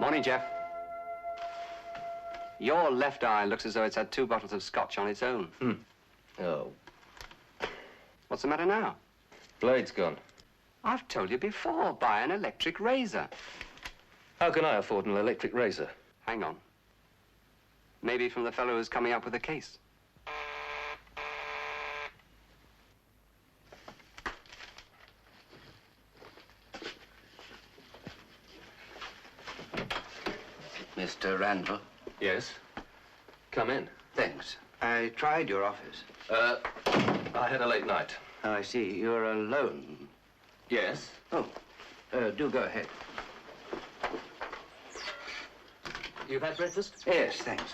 Morning, Jeff. Your left eye looks as though it's had 2 bottles of scotch on its own. Oh. What's the matter now? Blade's gone. I've told you before, buy an electric razor. How can I afford an electric razor? Hang on. Maybe from the fellow who's coming up with the case. Mr. Randall? Yes? Come in. Thanks. I tried your office. I had a late night. Oh, I see. You're alone. Yes? Oh, do go ahead. You've had breakfast? Yes, thanks.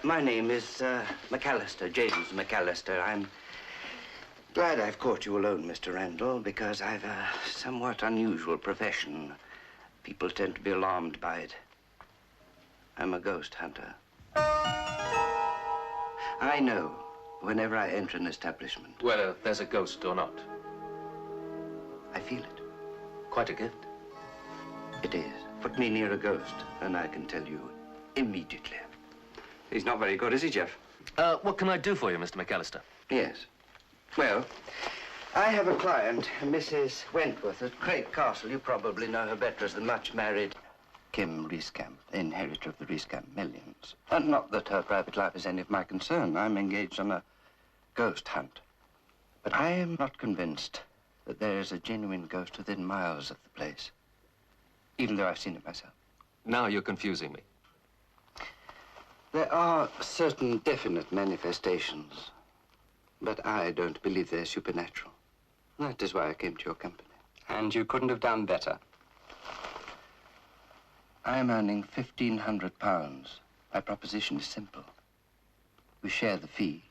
My name is McAllister, James McAllister. I'm glad I've caught you alone, Mr. Randall, because I've a somewhat unusual profession. People tend to be alarmed by it. I'm a ghost hunter. I know whenever I enter an establishment. Whether there's a ghost or not. I feel it. Quite a gift. It is. Put me near a ghost, and I can tell you immediately. He's not very good, is he, Jeff? What can I do for you, Mr. McAllister? Yes. Well, I have a client, Mrs. Wentworth at Craig Castle. You probably know her better as the much-married Kim Reescamp, the inheritor of the Reescamp millions. And not that her private life is any of my concern. I'm engaged on a ghost hunt. But I am not convinced that there is a genuine ghost within miles of the place, even though I've seen it myself. Now you're confusing me. There are certain definite manifestations, but I don't believe they're supernatural. That is why I came to your company. And you couldn't have done better. I'm earning £1,500. My proposition is simple. We share the fee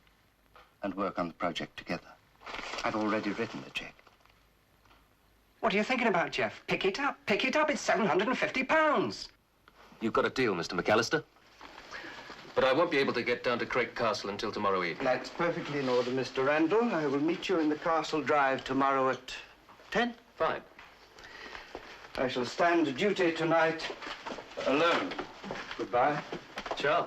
and work on the project together. I've already written the check. What are you thinking about, Jeff? Pick it up. Pick it up. It's £750. You've got a deal, Mr. McAllister. But I won't be able to get down to Craig Castle until tomorrow evening. That's perfectly in order, Mr. Randall. I will meet you in the Castle Drive tomorrow at 10. Fine. I shall stand duty tonight alone. Goodbye. Ciao.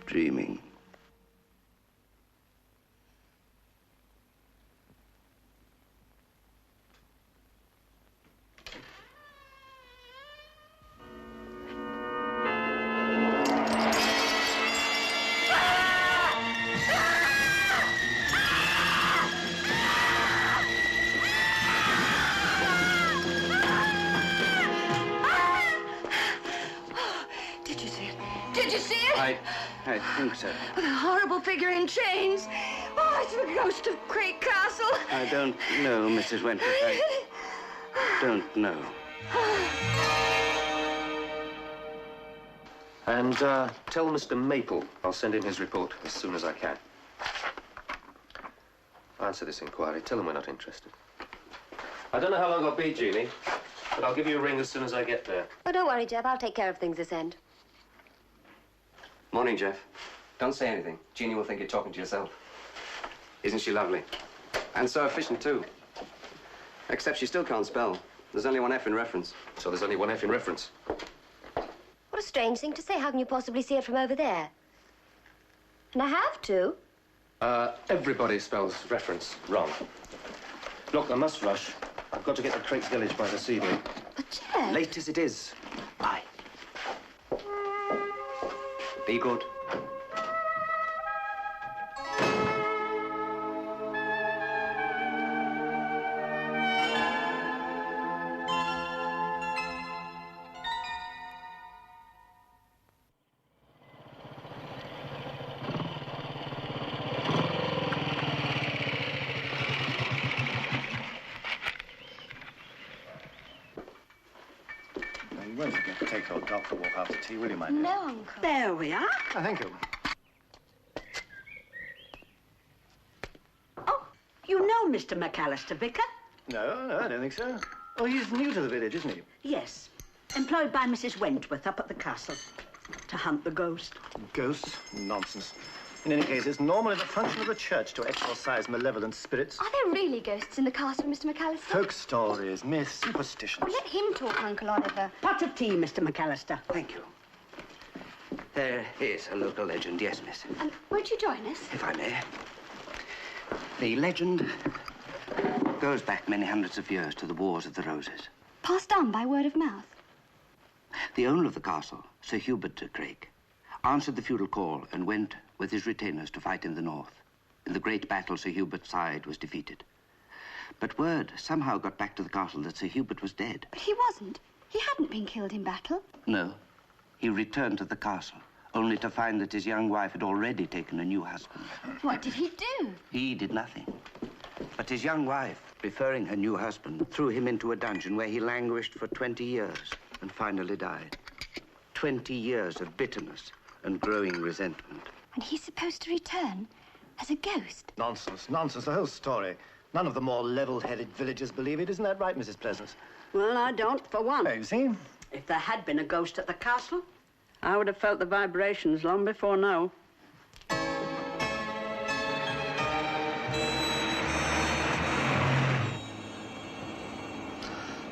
Dreaming. Did you see it? I think so. The horrible figure in chains. Oh, it's the ghost of Craig Castle. I don't know, Mrs. Wentworth. I don't know. And tell Mr. Maple I'll send in his report as soon as I can. Answer this inquiry. Tell him we're not interested. I don't know how long I'll be, Jeannie, but I'll give you a ring as soon as I get there. Oh, don't worry, Jeff. I'll take care of things this end. Morning, Jeff. Don't say anything. Jeannie will think you're talking to yourself. Isn't she lovely? And so efficient, too. Except she still can't spell. There's only one F in reference. So there's only one F in reference. What a strange thing to say. How can you possibly see it from over there? And I have to. Everybody spells reference wrong. Look, I must rush. I've got to get to Craig's Village by this evening. But, Jeff... Late as it is. Bye. Be good. You won't forget to take old Doc for a walk after tea, will you, my dear? No, Uncle. There we are. Oh, thank you. Oh, you know Mr. McAllister, Vicar? No, I don't think so. Oh, he's new to the village, isn't he? Yes. Employed by Mrs. Wentworth up at the castle to hunt the ghost. Ghosts? Nonsense. In any case, it's normally the function of the church to exorcise malevolent spirits. Are there really ghosts in the castle, Mr. McAllister? Folk stories, myths, superstitions. Let him talk, Uncle Oliver. Pot of tea, Mr. McAllister. Thank you. There is a local legend, yes, miss. Won't you join us? If I may. The legend goes back many hundreds of years to the Wars of the Roses. Passed on by word of mouth. The owner of the castle, Sir Hubert de Craig, answered the feudal call and went with his retainers to fight in the north. In the great battle, Sir Hubert's side was defeated. But word somehow got back to the castle that Sir Hubert was dead. But he wasn't. He hadn't been killed in battle. No. He returned to the castle, only to find that his young wife had already taken a new husband. What did he do? He did nothing. But his young wife, preferring her new husband, threw him into a dungeon where he languished for 20 years and finally died. 20 years of bitterness and growing resentment. And he's supposed to return as a ghost. Nonsense, nonsense, the whole story. None of the more level-headed villagers believe it. Isn't that right, Mrs. Pleasance? Well, I don't, for one. Oh, you see? If there had been a ghost at the castle, I would have felt the vibrations long before now.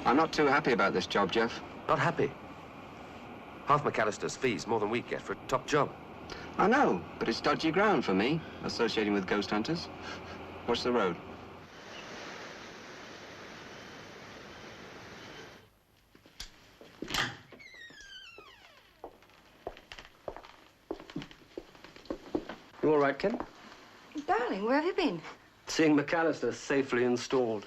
I'm not too happy about this job, Jeff. Not happy. Half McAllister's fees, more than we get for a top job. I know, but it's dodgy ground for me, associating with ghost hunters. What's the road? You all right, Kim? Darling, where have you been? Seeing McAllister safely installed.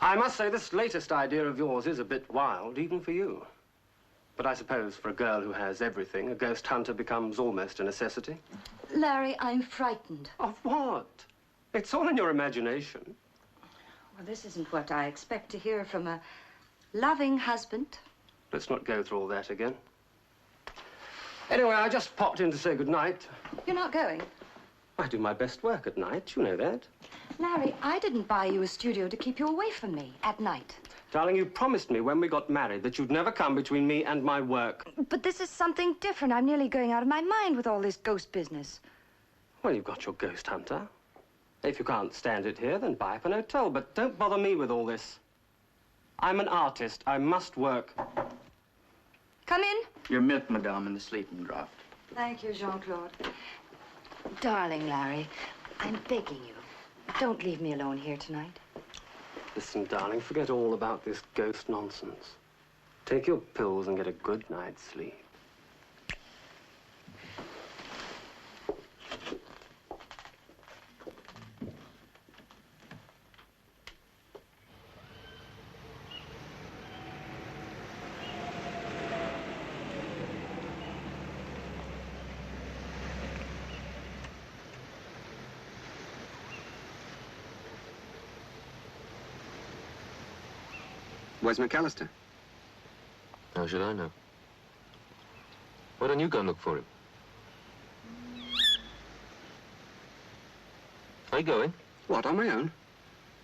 I must say, this latest idea of yours is a bit wild, even for you. But I suppose for a girl who has everything, a ghost hunter becomes almost a necessity. Larry, I'm frightened. Of what? It's all in your imagination. Well, this isn't what I expect to hear from a loving husband. Let's not go through all that again. Anyway, I just popped in to say good night. You're not going? I do my best work at night, you know that. Larry, I didn't buy you a studio to keep you away from me at night. Darling, you promised me when we got married that you'd never come between me and my work. But this is something different. I'm nearly going out of my mind with all this ghost business. Well, you've got your ghost hunter. If you can't stand it here, then buy up an hotel. But don't bother me with all this. I'm an artist. I must work. Come in. Your milk, madame, in the sleeping draught. Thank you, Jean-Claude. Darling Larry, I'm begging you. Don't leave me alone here tonight. Listen, darling, forget all about this ghost nonsense. Take your pills and get a good night's sleep. Where's McAllister? How should I know? Why don't you go and look for him? Are you going? What, on my own?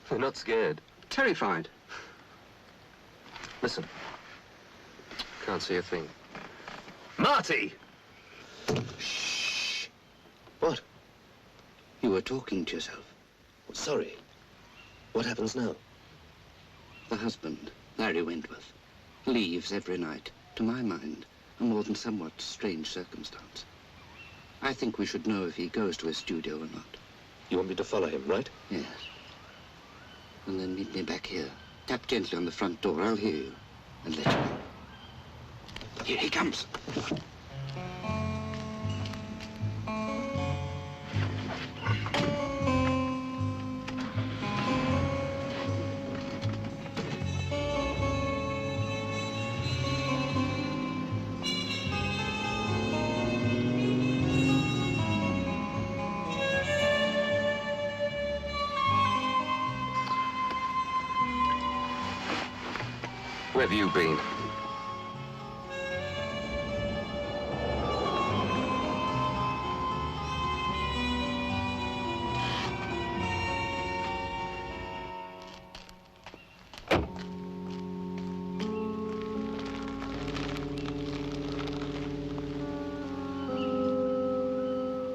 You're not scared. Terrified. Listen. Can't see a thing. Marty! Shh. What? You were talking to yourself. Sorry. What happens now? The husband, Larry Wentworth, leaves every night. To my mind, a more than somewhat strange circumstance. I think we should know if he goes to his studio or not. You want me to follow him, right? Yes. And then meet me back here. Tap gently on the front door. I'll hear you. And let you know. Here he comes. Where have you been?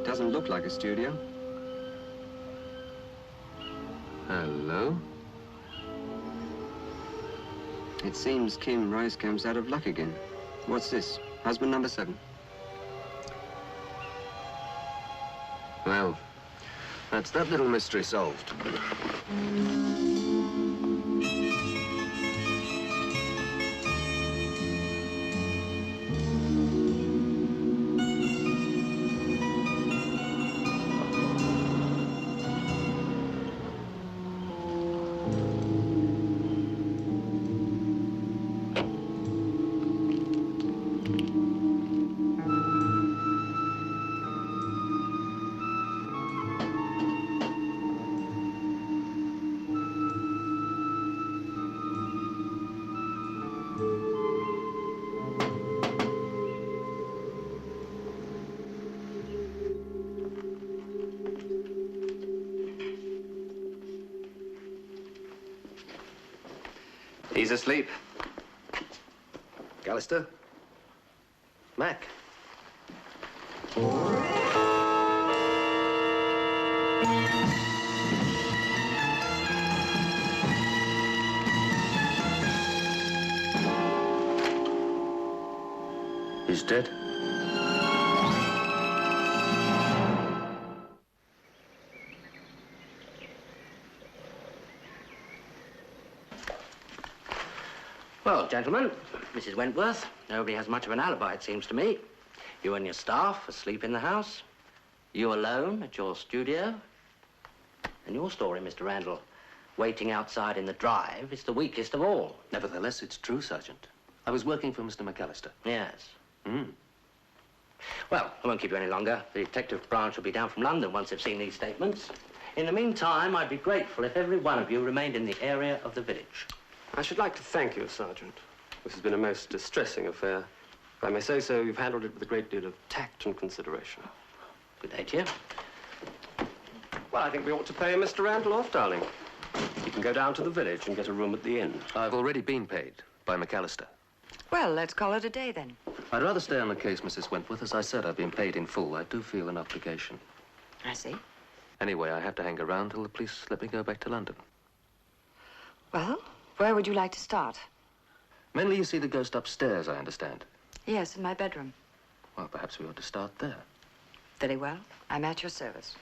Doesn't look like a studio. Hello? It seems Kim Ricecamp's out of luck again. What's this? Husband number 7? Well, that's that little mystery solved. He's asleep. McAllister? Mac? He's dead. Well, gentlemen, Mrs. Wentworth, nobody has much of an alibi, it seems to me. You and your staff asleep in the house. You alone at your studio. And your story, Mr. Randall, waiting outside in the drive, is the weakest of all. Nevertheless, it's true, Sergeant. I was working for Mr. McAllister. Yes. Hmm. Well, I won't keep you any longer. The detective branch will be down from London once they've seen these statements. In the meantime, I'd be grateful if every one of you remained in the area of the village. I should like to thank you, Sergeant. This has been a most distressing affair. If I may say so, you've handled it with a great deal of tact and consideration. Good day to you. Well, I think we ought to pay Mr. Randall off, darling. He can go down to the village and get a room at the inn. I've already been paid by McAllister. Well, let's call it a day then. I'd rather stay on the case, Mrs. Wentworth. As I said, I've been paid in full. I do feel an obligation. I see. Anyway, I have to hang around till the police let me go back to London. Well, where would you like to start? Mainly you see the ghost upstairs, I understand. Yes, in my bedroom. Well, perhaps we ought to start there. Very well. I'm at your service.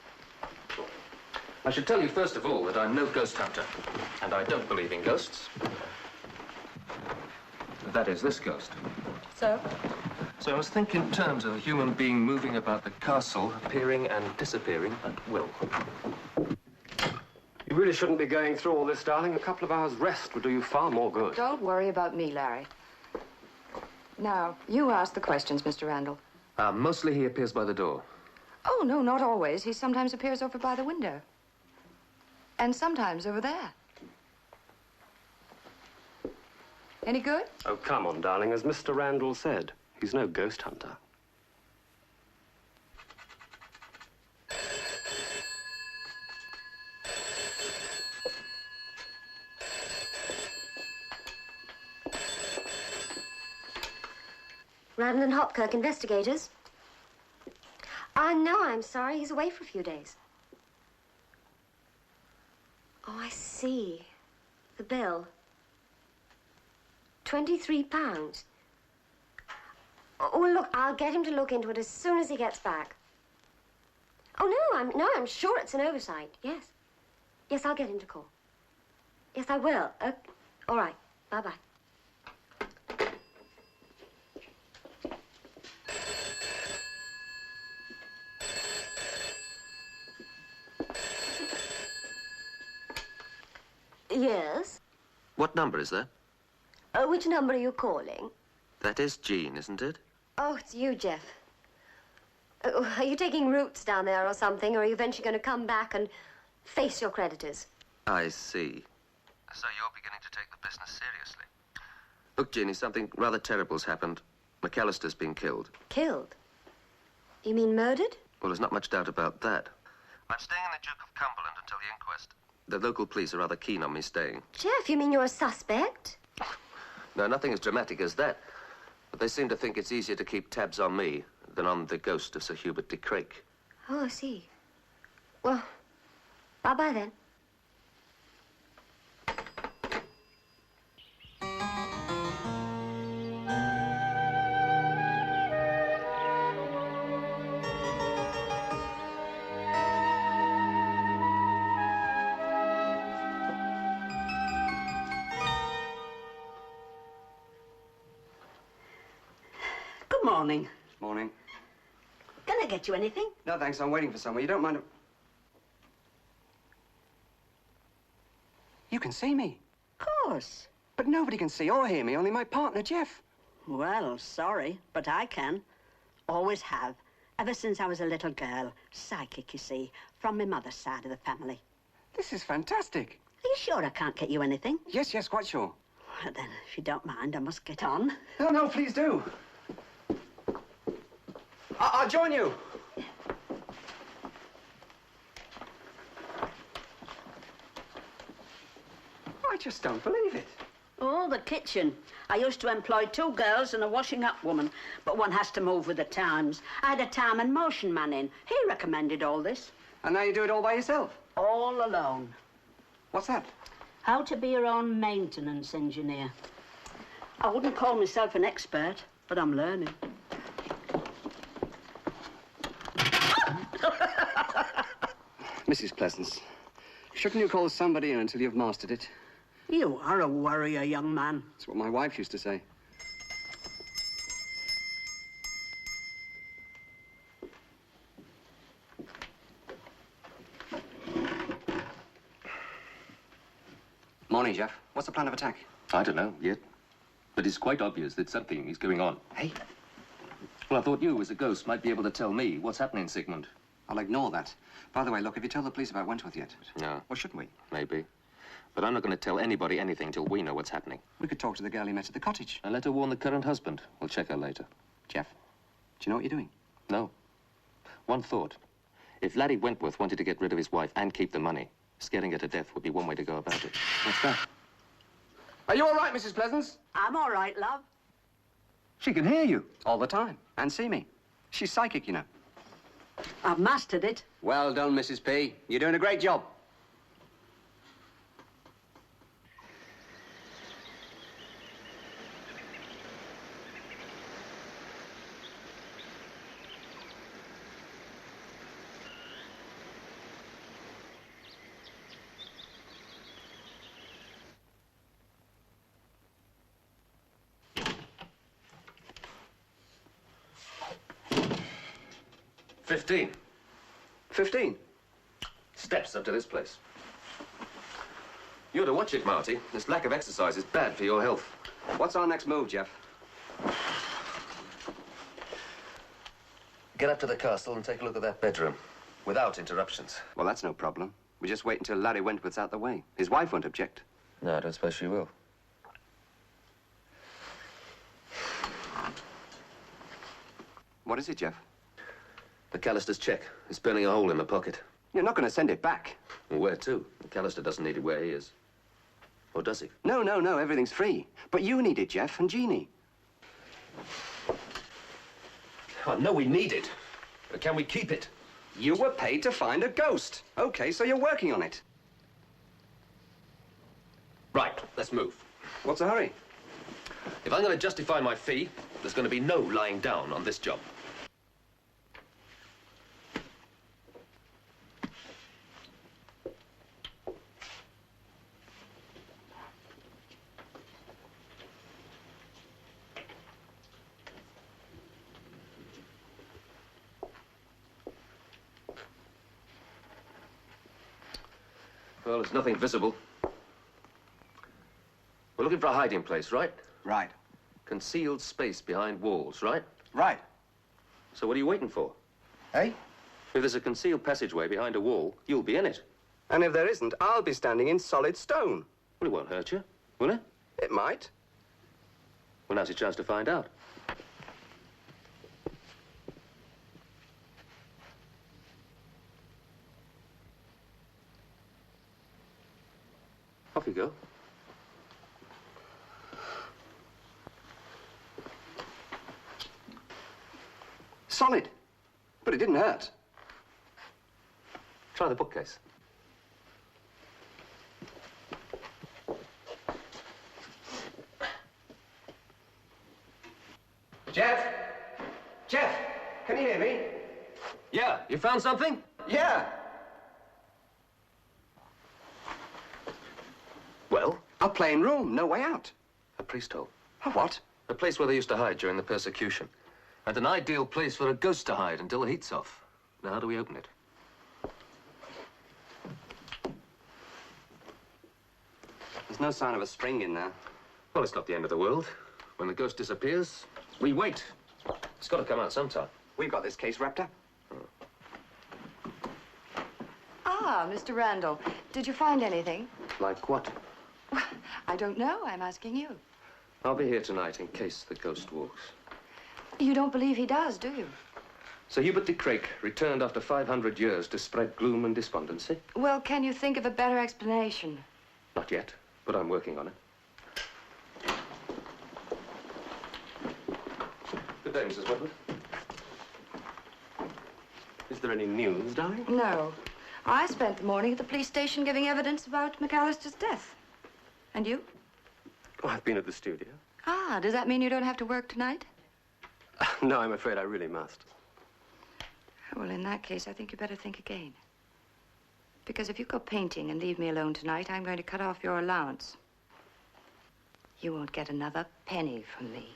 I should tell you, first of all, that I'm no ghost hunter, and I don't believe in ghosts. That is, this ghost. So? So I must think in terms of a human being moving about the castle, appearing and disappearing at will. You really shouldn't be going through all this, darling. A couple of hours' rest would do you far more good. Don't worry about me, Larry. Now, you ask the questions, Mr. Randall. Mostly he appears by the door. Oh, no, not always. He sometimes appears over by the window. And sometimes over there. Any good? Oh, come on, darling. As Mr. Randall said, he's no ghost hunter. Randall and Hopkirk, investigators. No, I'm sorry. He's away for a few days. Oh, I see. The bill. £23. Oh, well, look, I'll get him to look into it as soon as he gets back. Oh, no, I'm sure it's an oversight. Yes. Yes, I'll get him to call. Yes, I will. All right. Bye-bye. Yes? What number is that? Which number are you calling? That is Jean, isn't it? Oh, it's you, Jeff. Are you taking roots down there or something, or are you eventually going to come back and face your creditors? I see. So you're beginning to take the business seriously. Look, Jeannie, something rather terrible's happened. McAllister's been killed. Killed? You mean murdered? Well, there's not much doubt about that. I'm staying in the Duke of Cumberland until the inquest. The local police are rather keen on me staying. Jeff, you mean you're a suspect? No, nothing as dramatic as that. But they seem to think it's easier to keep tabs on me than on the ghost of Sir Hubert de Craik. Oh, I see. Well, bye-bye then. Morning. Morning. Can I get you anything? No, thanks. I'm waiting for someone. You don't mind... You can see me. Of course. But nobody can see or hear me, only my partner, Jeff. Well, sorry, but I can. Always have. Ever since I was a little girl. Psychic, you see, from my mother's side of the family. This is fantastic. Are you sure I can't get you anything? Yes, quite sure. Well, then, if you don't mind, I must get on. No, please do. I'll join you. I just don't believe it. Oh, the kitchen. I used to employ 2 girls and a washing-up woman, but one has to move with the times. I had a time and motion man in. He recommended all this. And now you do it all by yourself? All alone. What's that? How to be your own maintenance engineer. I wouldn't call myself an expert, but I'm learning. Mrs. Pleasance, shouldn't you call somebody in until you've mastered it? You are a worrier, young man. That's what my wife used to say. Morning, Jeff. What's the plan of attack? I don't know yet. But it's quite obvious that something is going on. Hey? Well, I thought you, as a ghost, might be able to tell me what's happening, Sigmund. I'll ignore that. By the way, look, have you told the police about Wentworth yet? No. Well, shouldn't we? Maybe. But I'm not going to tell anybody anything till we know what's happening. We could talk to the girl he met at the cottage. And let her warn the current husband. We'll check her later. Jeff, do you know what you're doing? No. One thought. If Laddie Wentworth wanted to get rid of his wife and keep the money, scaring her to death would be one way to go about it. What's that? Are you all right, Mrs. Pleasance? I'm all right, love. She can hear you. All the time. And see me. She's psychic, you know. I've mastered it. Well done, Mrs. P. You're doing a great job. $15. 15? Steps up to this place. You ought to watch it, Marty. This lack of exercise is bad for your health. What's our next move, Jeff? Get up to the castle and take a look at that bedroom. Without interruptions. Well, that's no problem. We just wait until Larry Wentworth's out the way. His wife won't object. No, I don't suppose she will. What is it, Jeff? McAllister's check. It's burning a hole in my pocket. You're not going to send it back. Well, where to? McAllister doesn't need it where he is. Or does he? No, no, no, everything's free. But you need it, Jeff, and Jeannie. I know we need it. But can we keep it? You were paid to find a ghost. Okay, so you're working on it. Right, let's move. What's the hurry? If I'm going to justify my fee, there's going to be no lying down on this job. Well, there's nothing visible. We're looking for a hiding place, right? Right. Concealed space behind walls, right? Right. So what are you waiting for? Eh? If there's a concealed passageway behind a wall, you'll be in it. And if there isn't, I'll be standing in solid stone. Well, it won't hurt you, will it? It might. Well, now's your chance to find out. Off you go. Solid. But it didn't hurt. Try the bookcase. Jeff? Jeff, can you hear me? Yeah, you found something? Yeah. Well? A plain room, no way out. A priest hole. A what? A place where they used to hide during the persecution. And an ideal place for a ghost to hide until the heat's off. Now, how do we open it? There's no sign of a spring in there. Well, it's not the end of the world. When the ghost disappears, we wait. It's got to come out sometime. We've got this case wrapped up. Ah, Mr. Randall, did you find anything? Like what? I don't know. I'm asking you. I'll be here tonight in case the ghost walks. You don't believe he does, do you? Sir Hubert de Craik returned after 500 years to spread gloom and despondency? Well, can you think of a better explanation? Not yet, but I'm working on it. Good day, Mrs. Wentworth. Is there any news, darling? No. I spent the morning at the police station giving evidence about McAllister's death. And you? Oh, I've been at the studio. Ah, does that mean you don't have to work tonight? No, I'm afraid I really must. Well, in that case, I think you better think again. Because if you go painting and leave me alone tonight, I'm going to cut off your allowance. You won't get another penny from me.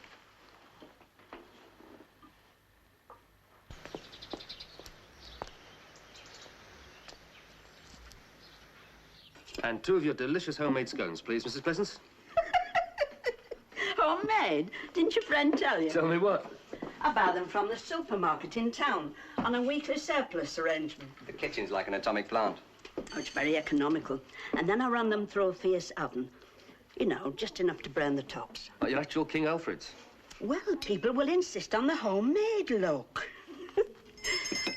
And 2 of your delicious homemade scones, please, Mrs. Pleasance. Homemade? Didn't your friend tell you? Tell me what? I buy them from the supermarket in town on a weekly surplus arrangement. The kitchen's like an atomic plant. Oh, it's very economical. And then I run them through a fierce oven. You know, just enough to burn the tops. Like your actual King Alfred's. Well, people will insist on the homemade look.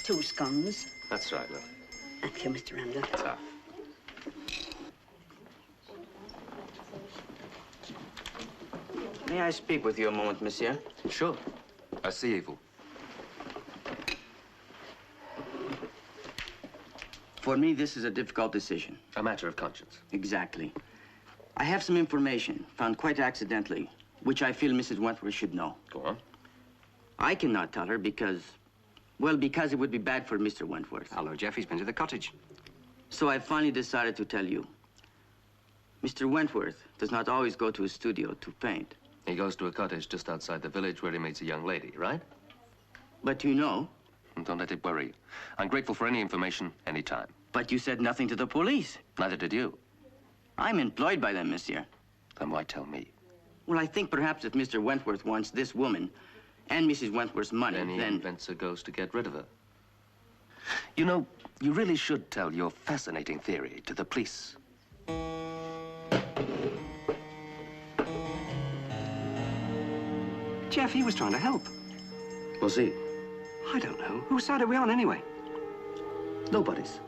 2 scones. That's right, love. Thank you, Mr. Randall. Ta. May I speak with you a moment, monsieur? Sure. I see evil. For me, this is a difficult decision. A matter of conscience. Exactly. I have some information, found quite accidentally, which I feel Mrs. Wentworth should know. Go on. I cannot tell her because, well, because it would be bad for Mr. Wentworth. Hello, Jeff. He's been to the cottage. So I finally decided to tell you. Mr. Wentworth does not always go to his studio to paint. He goes to a cottage just outside the village where he meets a young lady, right? But you know. Don't let it worry you. I'm grateful for any information, anytime. But you said nothing to the police. Neither did you. I'm employed by them, monsieur. Then why tell me? Well, I think perhaps if Mr. Wentworth wants this woman and Mrs. Wentworth's money, Then he invents a ghost to get rid of her. You know, you really should tell your fascinating theory to the police. Jeff, he was trying to help. Was he? I don't know. Whose side are we on, anyway? Nobody's.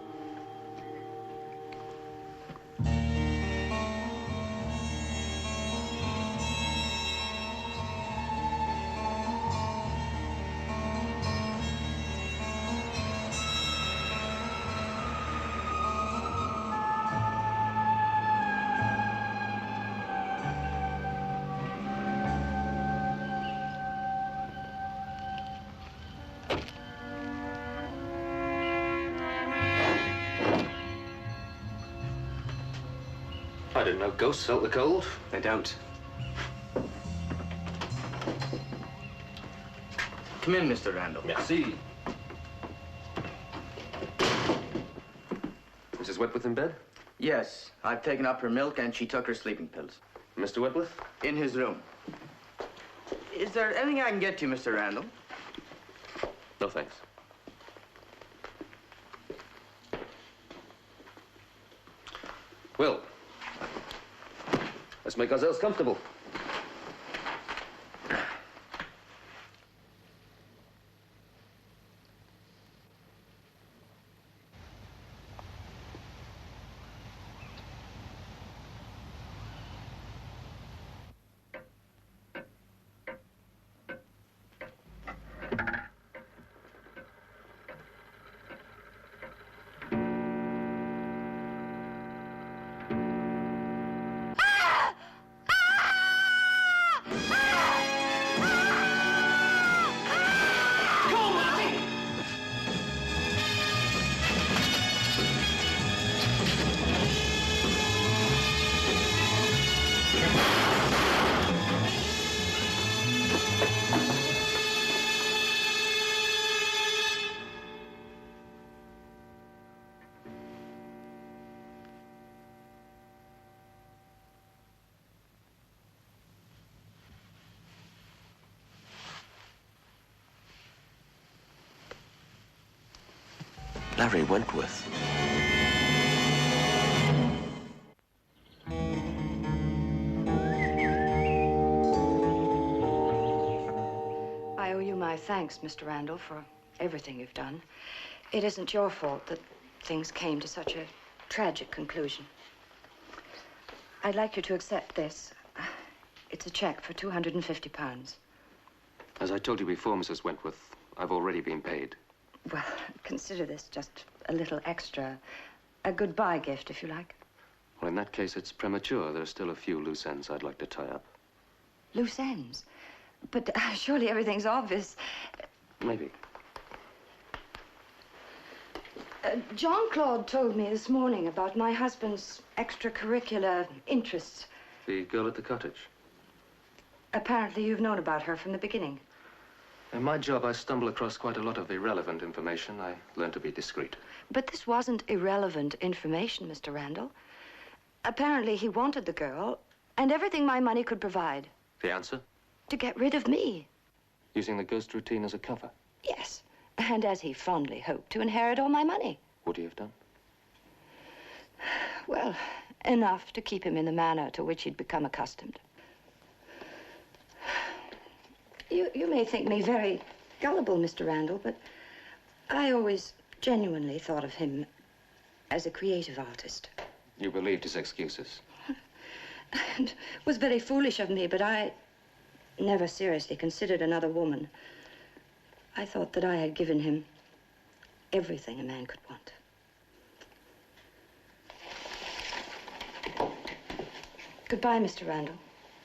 I didn't know ghosts felt the cold. They don't. Come in, Mr. Randall. Merci. Mrs. Wentworth in bed? Yes, I've taken up her milk and she took her sleeping pills. Mr. Wentworth? In his room. Is there anything I can get you, Mr. Randall? No, thanks. Well, let's make ourselves comfortable. Larry Wentworth. I owe you my thanks, Mr. Randall, for everything you've done. It isn't your fault that things came to such a tragic conclusion. I'd like you to accept this. It's a check for £250. As I told you before, Mrs. Wentworth, I've already been paid. Well, consider this just a little extra. A goodbye gift, if you like. Well, in that case, it's premature. There are still a few loose ends I'd like to tie up. Loose ends? But surely everything's obvious. Maybe. Jean-Claude told me this morning about my husband's extracurricular interests. The girl at the cottage. Apparently you've known about her from the beginning. In my job, I stumble across quite a lot of irrelevant information. I learn to be discreet. But this wasn't irrelevant information, Mr. Randall. Apparently he wanted the girl and everything my money could provide. The answer? To get rid of me. Using the ghost routine as a cover. Yes. And as he fondly hoped to inherit all my money. Would he have done? Well, enough to keep him in the manner to which he'd become accustomed. You may think me very gullible, Mr. Randall, but I always genuinely thought of him as a creative artist. You believed his excuses. And it was very foolish of me, but I never seriously considered another woman. I thought that I had given him everything a man could want. Goodbye, Mr. Randall.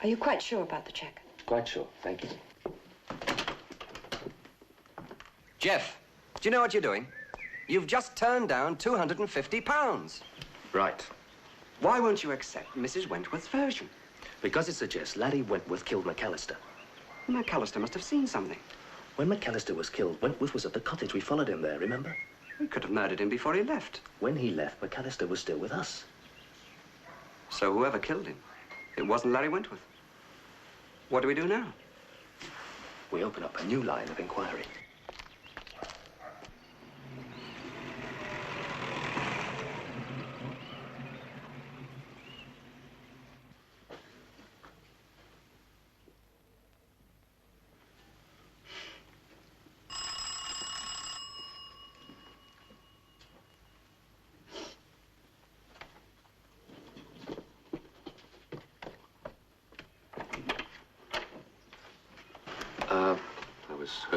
Are you quite sure about the check? Quite sure, thank you. Jeff, do you know what you're doing? You've just turned down £250. Right. Why won't you accept Mrs. Wentworth's version? Because it suggests Larry Wentworth killed McAllister. McAllister must have seen something. When McAllister was killed, Wentworth was at the cottage. We followed him there, remember? We could have murdered him before he left. When he left, McAllister was still with us. So whoever killed him, it wasn't Larry Wentworth. What do we do now? We open up a new line of inquiry.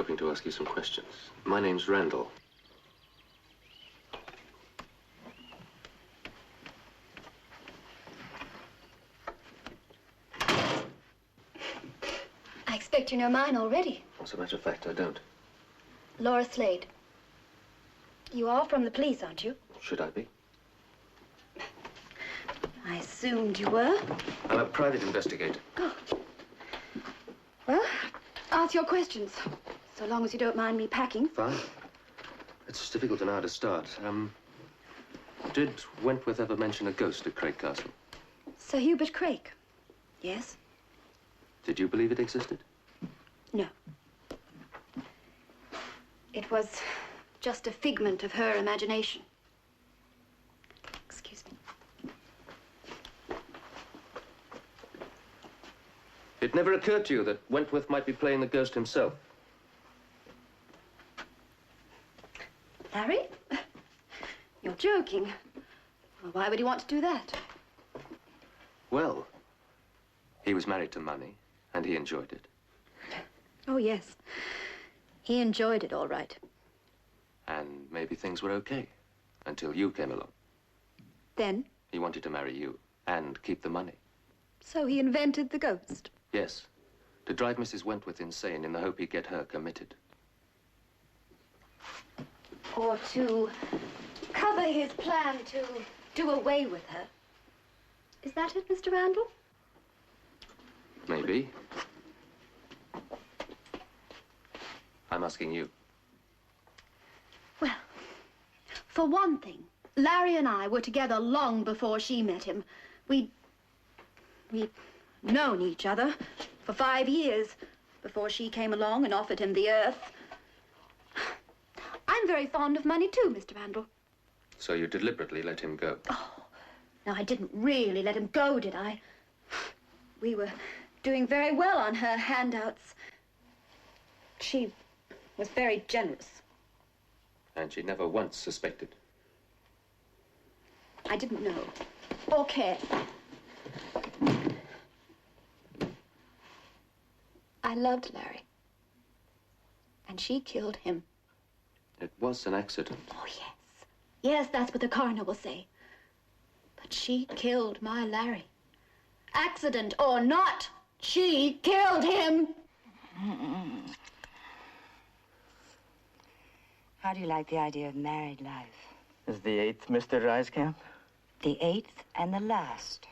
hoping to ask you some questions. My name's Randall. I expect you know mine already. As a matter of fact, I don't. Laura Slade. You are from the police, aren't you? Should I be? I assumed you were. I'm a private investigator. Oh. Well, ask your questions, so long as you don't mind me packing. Fine. It's difficult to know how to start. Did Wentworth ever mention a ghost at Craig Castle? Sir Hubert Craig. Yes? Did you believe it existed? No. It was just a figment of her imagination. Excuse me. It never occurred to you that Wentworth might be playing the ghost himself? Larry? You're joking. Well, why would he want to do that? Well, he was married to money, and he enjoyed it. Oh, yes. He enjoyed it, all right. And maybe things were okay, until you came along. Then? He wanted to marry you, and keep the money. So he invented the ghost. Yes, to drive Mrs. Wentworth insane in the hope he'd get her committed. Or to cover his plan to do away with her. Is that it, Mr. Randall? Maybe. I'm asking you. Well, for one thing, Larry and I were together long before she met him. We'd known each other for 5 years before she came along and offered him the earth. I'm very fond of money too, Mr. Randall. So you deliberately let him go? Oh, no, I didn't really let him go, did I? We were doing very well on her handouts. She was very generous. And she never once suspected? I didn't know or care. I loved Larry. And she killed him. It was an accident. Oh, yes. Yes, that's what the coroner will say. But she killed my Larry. Accident or not, she killed him. How do you like the idea of married life? Is the 8th Mr. Reiskamp? The 8th and the last.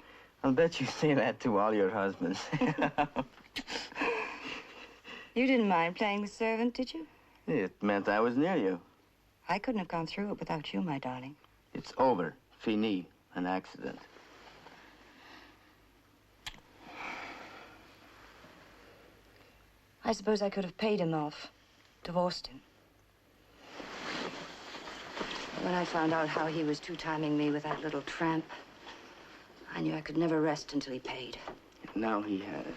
I'll bet you say that to all your husbands. You didn't mind playing the servant, did you? It meant I was near you. I couldn't have gone through it without you, my darling. It's over. Fini. An accident. I suppose I could have paid him off, divorced him. But when I found out how he was two-timing me with that little tramp, I knew I could never rest until he paid. Now he has.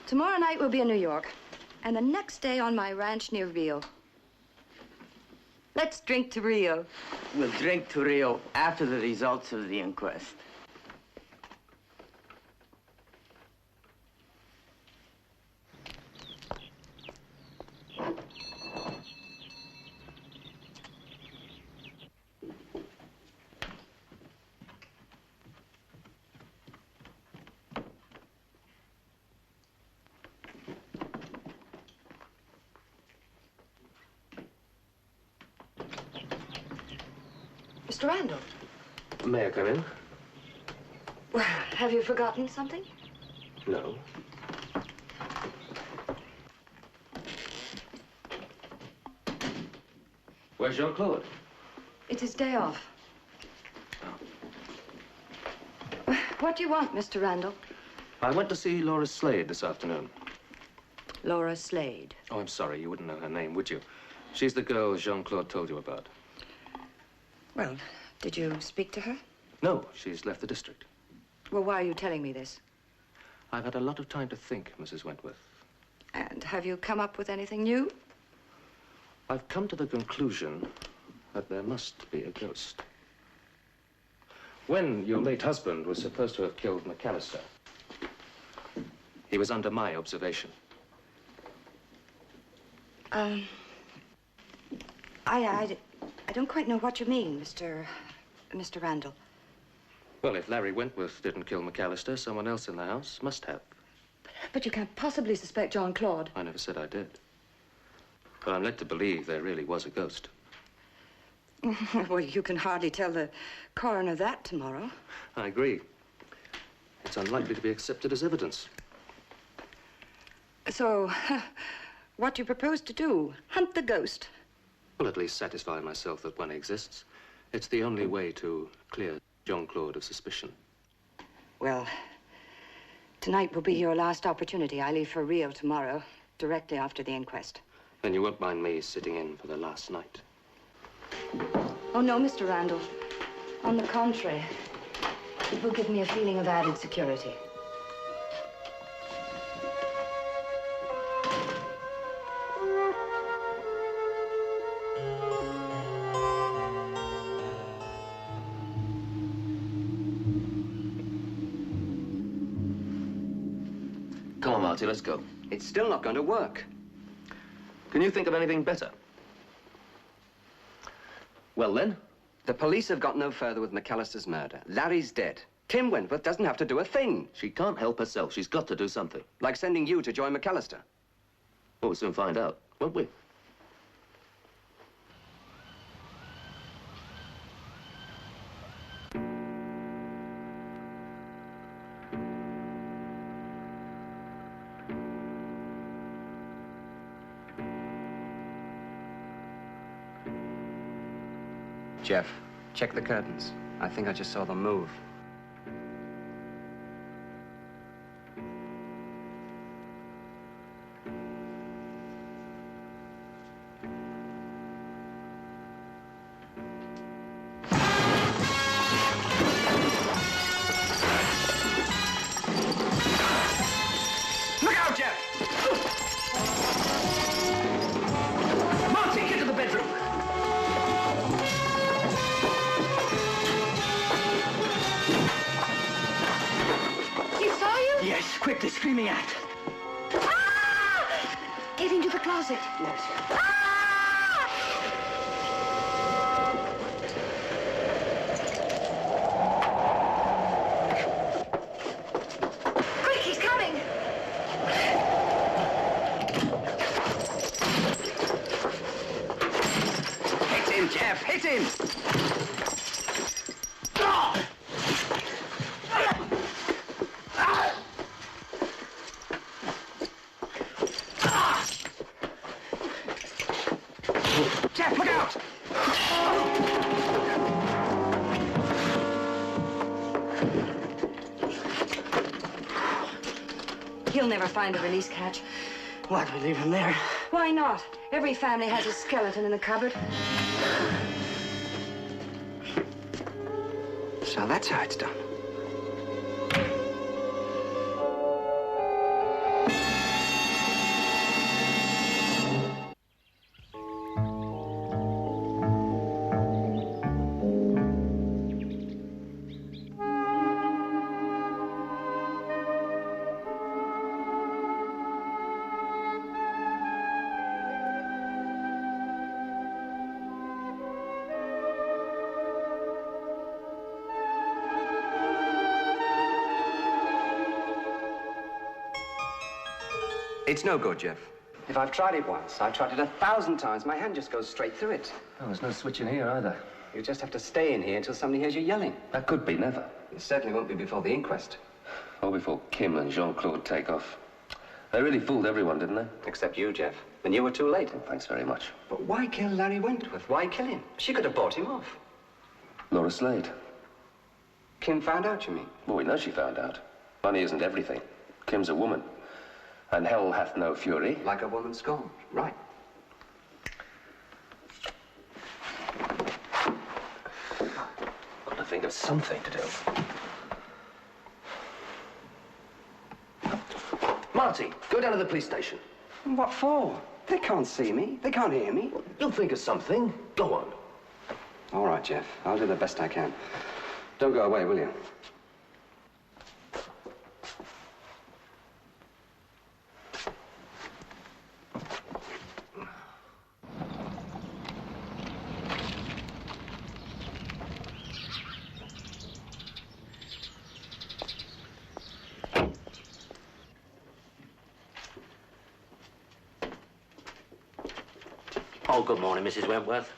Tomorrow night we'll be in New York, and the next day on my ranch near Rio. Let's drink to Rio. We'll drink to Rio after the results of the inquest. Mr. Randall. May I come in? Well, have you forgotten something? No. Where's Jean-Claude? It's his day off. What do you want, Mr. Randall? I went to see Laura Slade this afternoon. Laura Slade. Oh, I'm sorry. You wouldn't know her name, would you? She's the girl Jean-Claude told you about. Well, did you speak to her? No, she's left the district. Well, why are you telling me this? I've had a lot of time to think, Mrs. Wentworth. And have you come up with anything new? I've come to the conclusion that there must be a ghost. When your late husband was supposed to have killed McAllister, He was under my observation. I don't quite know what you mean, Mr. Randall. Well, if Larry Wentworth didn't kill McAllister, someone else in the house must have. But you can't possibly suspect John Claude. I never said I did. But I'm led to believe there really was a ghost. Well, you can hardly tell the coroner that tomorrow. I agree. It's unlikely to be accepted as evidence. So, what do you propose to do? Hunt the ghost? Well, at least satisfy myself that one exists. It's the only way to clear John Claude of suspicion. Well, tonight will be your last opportunity. I leave for Rio tomorrow, directly after the inquest. Then you won't mind me sitting in for the last night? Oh, no, Mr. Randall. On the contrary, it will give me a feeling of added security. Come on, Marty, let's go. It's still not going to work. Can you think of anything better? Well, then? The police have got no further with McAllister's murder. Larry's dead. Kim Wentworth doesn't have to do a thing. She can't help herself. She's got to do something. Like sending you to join McAllister. Well, we'll soon find out, won't we? Jeff, check the curtains. I think I just saw them move. Look out, Jeff! Marty, get to the bedroom! Yes, quick, they're screaming out. Ah! Get into the closet. Yes. Ah! Quick, he's coming. Hit him, Jeff, hit him! Jeff, look out! He'll never find the release catch. Why do we leave him there? Why not? Every family has a skeleton in the cupboard. So that's how it's done. It's no good, Jeff. If I've tried it once, I've tried it 1,000 times. My hand just goes straight through it. Oh, there's no switch in here either. You just have to stay in here until somebody hears you yelling. That could be never. It certainly won't be before the inquest. Or before Kim and Jean-Claude take off. They really fooled everyone, didn't they? Except you, Jeff. And you were too late. Oh, thanks very much. But why kill Larry Wentworth? Why kill him? She could have bought him off. Laura Slade. Kim found out, you mean? Well, we know she found out. Money isn't everything. Kim's a woman. And hell hath no fury. Like a woman scorned. Right. Got to think of something to do. Marty, go down to the police station. What for? They can't see me. They can't hear me. You'll think of something. Go on. All right, Jeff. I'll do the best I can. Don't go away, will you? Oh, good morning, Mrs. Wentworth.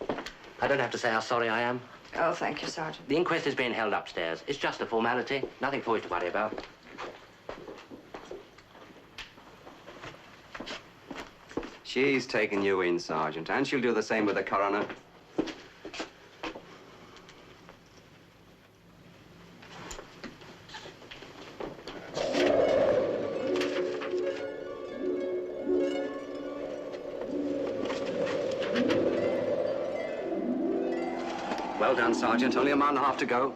I don't have to say how sorry I am. Oh, thank you, Sergeant. The inquest is being held upstairs. It's just a formality. Nothing for you to worry about. She's taken you in, Sergeant, and she'll do the same with the coroner. Well done, Sergeant. Only a mile and a half to go.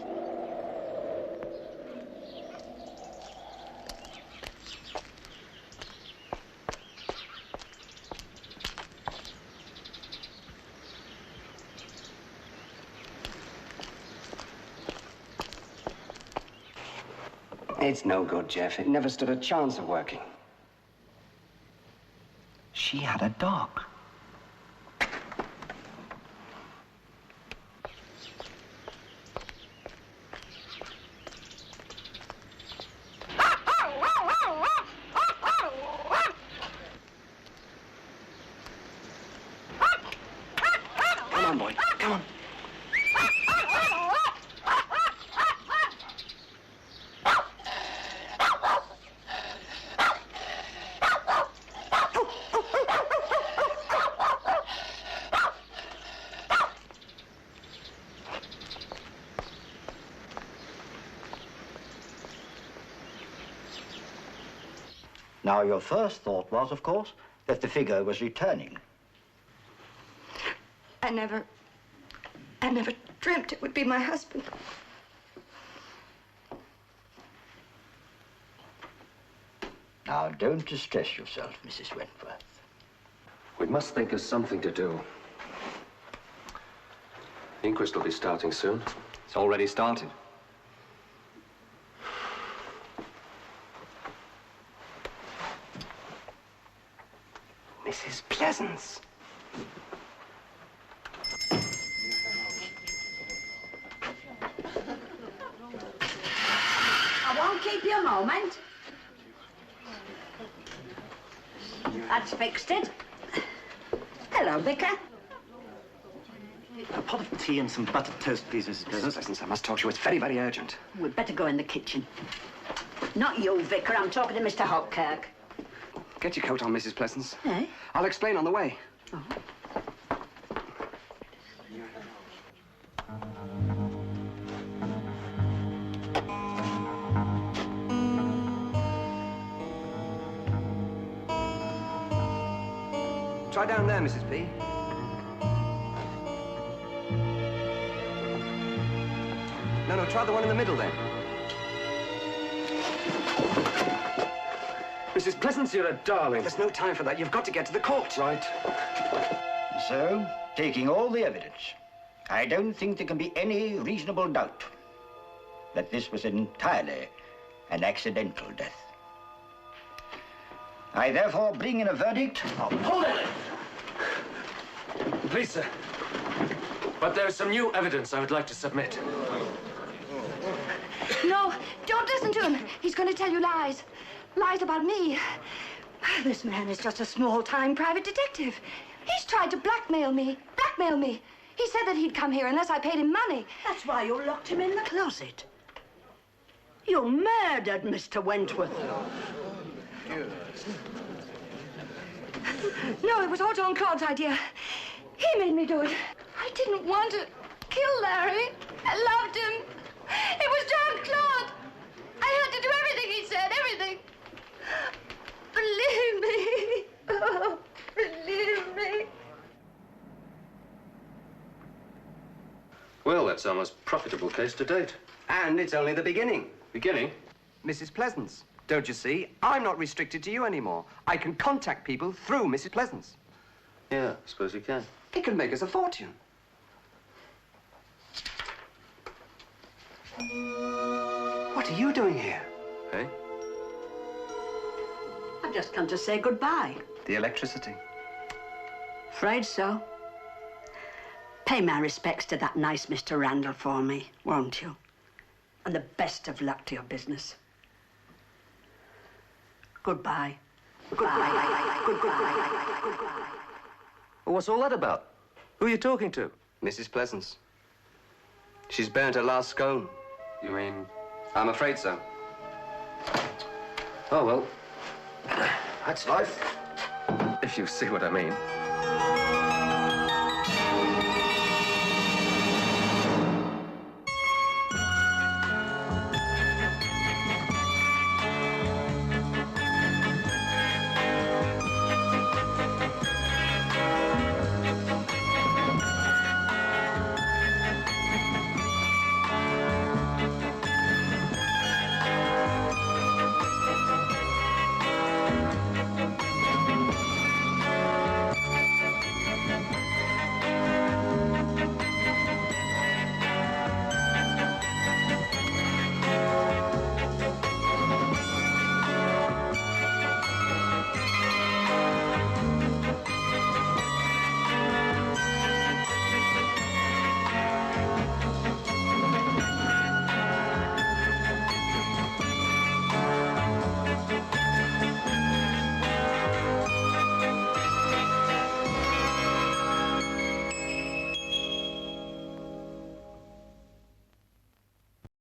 It's no good, Jeff. It never stood a chance of working. She had a dog. Come on, boy. Come on. Now, your first thought was, of course, that the figure was returning. I never dreamt it would be my husband. Now, don't distress yourself, Mrs. Wentworth. We must think of something to do. The inquest will be starting soon. It's already started. Mrs. Pleasance. I won't keep you a moment. That's fixed it. Hello, Vicar. A pot of tea and some buttered toast, please, Mrs. Pleasance. Pleasance, I must talk to you. It's very, very urgent. We'd better go in the kitchen. Not you, Vicar. I'm talking to Mr. Hopkirk. Get your coat on, Mrs. Pleasance. Eh? I'll explain on the way. Oh. Try down there, Mrs. P. No, try the one in the middle then. Mrs. Pleasance, you're a darling. There's no time for that. You've got to get to the court. Right. So, taking all the evidence, I don't think there can be any reasonable doubt that this was entirely an accidental death. I therefore bring in a verdict of... Hold it! Please, sir. But there's some new evidence I would like to submit. No, don't listen to him. He's going to tell you lies. Lies about me. This man is just a small-time private detective. He's tried to blackmail me. Blackmail me. He said that he'd come here unless I paid him money. That's why you locked him in the closet. You murdered Mr. Wentworth. No, it was all John Claude's idea. He made me do it. I didn't want to kill Larry. I loved him. It was John Claude. I had to do everything he said, everything. Believe me. Oh, believe me. Well, that's our most profitable case to date. And it's only the beginning. Beginning? Mrs. Pleasance, don't you see? I'm not restricted to you anymore. I can contact people through Mrs. Pleasance. Yeah, I suppose you can. It can make us a fortune. What are you doing here? Hey? I've just come to say goodbye. The electricity. Afraid so. Pay my respects to that nice Mr. Randall for me, won't you? And the best of luck to your business. Goodbye. Goodbye. Goodbye. Goodbye. Well, what's all that about? Who are you talking to? Mrs. Pleasance. She's burnt her last scone. You mean... I'm afraid so. Oh, well, that's life. If you see what I mean.